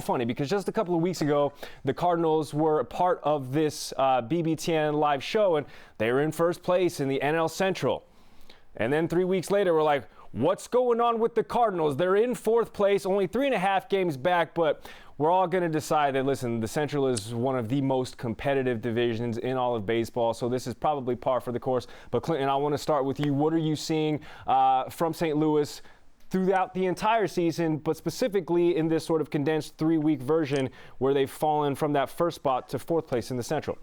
Funny because just a couple of weeks ago, the Cardinals were a part of this BBTN live show, and they were in first place in the NL Central. And then 3 weeks later, we're like, what's going on with the Cardinals? They're in fourth place, only 3.5 games back, but we're all going to decide that, listen, the Central is one of the most competitive divisions in all of baseball, so this is probably par for the course. But Clinton, I want to start with you. What are you seeing from St. Louis throughout the entire season, but specifically in this sort of condensed 3-week version where they've fallen from that first spot to fourth place in the Central?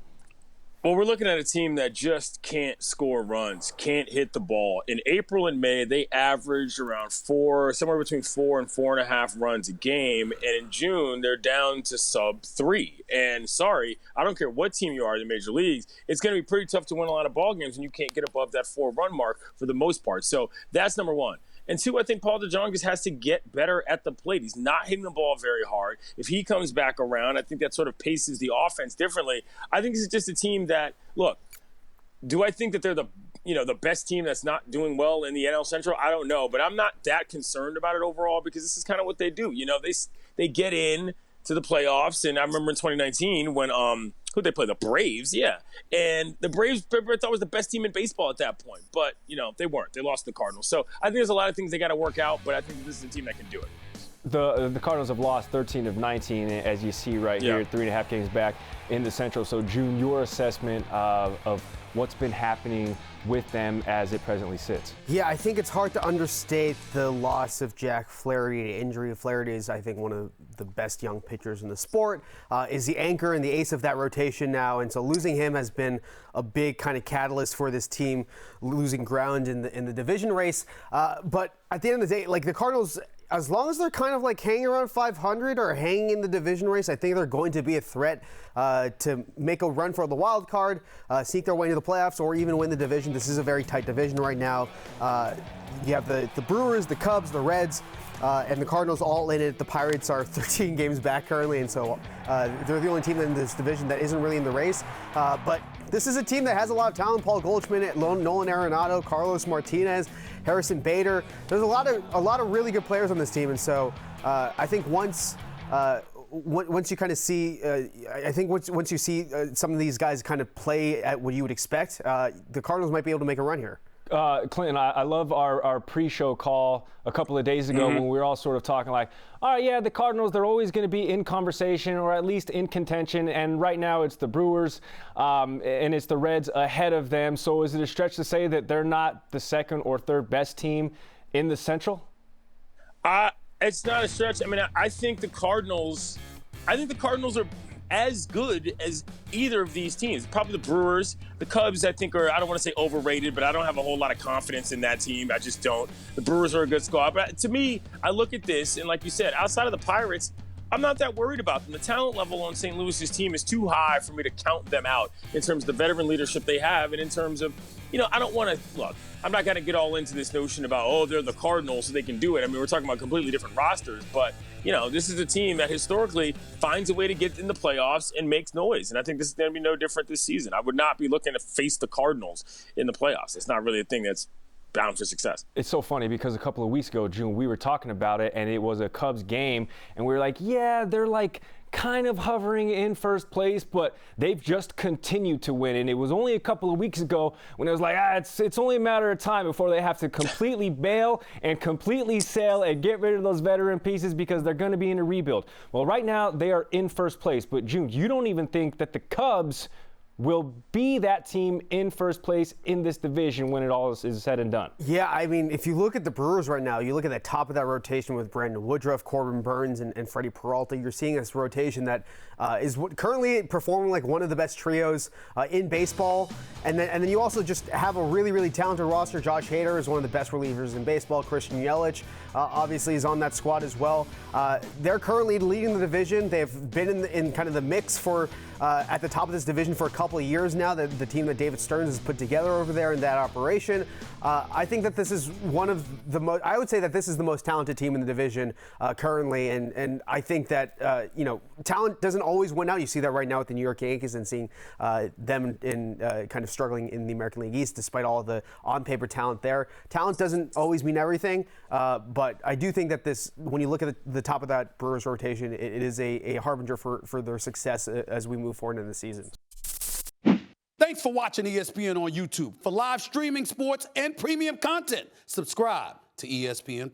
Well, we're looking at a team that just can't score runs, can't hit the ball. In April and May, they averaged around somewhere between 4 and 4.5 runs a game. And in June, they're down to sub 3. And sorry, I don't care what team you are in the major leagues, it's going to be pretty tough to win a lot of ball games when you can't get above that 4-run mark for the most part. So that's number one. And two, I think Paul DeJong has to get better at the plate. He's not hitting the ball very hard. If he comes back around, I think that sort of paces the offense differently. I think this is just a team that, look, do I think that they're the best team that's not doing well in the NL Central? I don't know, but I'm not that concerned about it overall because this is kind of what they do. They get in to the playoffs, and I remember in 2019 when who'd they play? The Braves, yeah. And the Braves, I thought was the best team in baseball at that point. But, they weren't. They lost to the Cardinals. So I think there's a lot of things they got to work out, but I think this is a team that can do it. The Cardinals have lost 13 of 19, as you see right here, 3.5 games back in the Central. So, Joon, your assessment of what's been happening with them as it presently sits? Yeah, I think it's hard to understate the loss of Jack Flaherty to injury. Flaherty is, I think, one of the best young pitchers in the sport, is the anchor and the ace of that rotation now. And so losing him has been a big kind of catalyst for this team, losing ground in the division race. But at the end of the day, like the Cardinals, as long as they're kind of like hanging around 500 or hanging in the division race, I think they're going to be a threat to make a run for the wild card, sneak their way into the playoffs, or even win the division. This is a very tight division right now. You have the Brewers, the Cubs, the Reds, and the Cardinals all in it. The Pirates are 13 games back currently, and so they're the only team in this division that isn't really in the race. But this is a team that has a lot of talent. Paul Goldschmidt, Nolan Arenado, Carlos Martinez, Harrison Bader. There's a lot of really good players on this team, and so I think once you kind of see, once you see some of these guys kind of play at what you would expect, the Cardinals might be able to make a run here. Clinton, I love our pre-show call a couple of days ago when we were all sort of talking like, all right, yeah, the Cardinals, they're always going to be in conversation or at least in contention. And right now it's the Brewers and it's the Reds ahead of them. So is it a stretch to say that they're not the second or third best team in the Central? It's not a stretch. I mean, I think the Cardinals are as good as either of these teams. Probably the Brewers. The Cubs, I think, I don't want to say overrated, but I don't have a whole lot of confidence in that team. I just don't. The Brewers are a good squad. But to me, I look at this, and like you said, outside of the Pirates, I'm not that worried about them. The talent level on St. Louis's team is too high for me to count them out in terms of the veteran leadership they have and in terms of, I don't want to, look, I'm not going to get all into this notion about, they're the Cardinals so they can do it. I mean, we're talking about completely different rosters, but, this is a team that historically finds a way to get in the playoffs and makes noise. And I think this is going to be no different this season. I would not be looking to face the Cardinals in the playoffs. It's not really a thing that's bound for success. It's so funny because a couple of weeks ago, Joon, we were talking about it and it was a Cubs game and we were like, yeah, they're like kind of hovering in first place, but they've just continued to win. And it was only a couple of weeks ago when it was like, it's only a matter of time before they have to completely bail and completely sell and get rid of those veteran pieces because they're going to be in a rebuild. Well, right now they are in first place, but Joon, you don't even think that the Cubs will be that team in first place in this division when it all is said and done? Yeah, I mean, if you look at the Brewers right now, you look at the top of that rotation with Brandon Woodruff, Corbin Burns, and Freddie Peralta, you're seeing this rotation that is currently performing like one of the best trios in baseball. And then you also just have a really, really talented roster. Josh Hader is one of the best relievers in baseball. Christian Yelich obviously is on that squad as well. They're currently leading the division. They've been in kind of the mix for at the top of this division for a couple couple of years now, the team that David Stearns has put together over there in that operation. I think that this is one of the most, I would say that this is the most talented team in the division currently. And I think that, talent doesn't always win out. You see that right now with the New York Yankees and seeing them in kind of struggling in the American League East, despite all of the on-paper talent there. Talent doesn't always mean everything, but I do think that this, when you look at the top of that Brewers rotation, it is a harbinger for their success as we move forward in the season. Thanks for watching ESPN on YouTube. For live streaming, sports, and premium content, subscribe to ESPN+.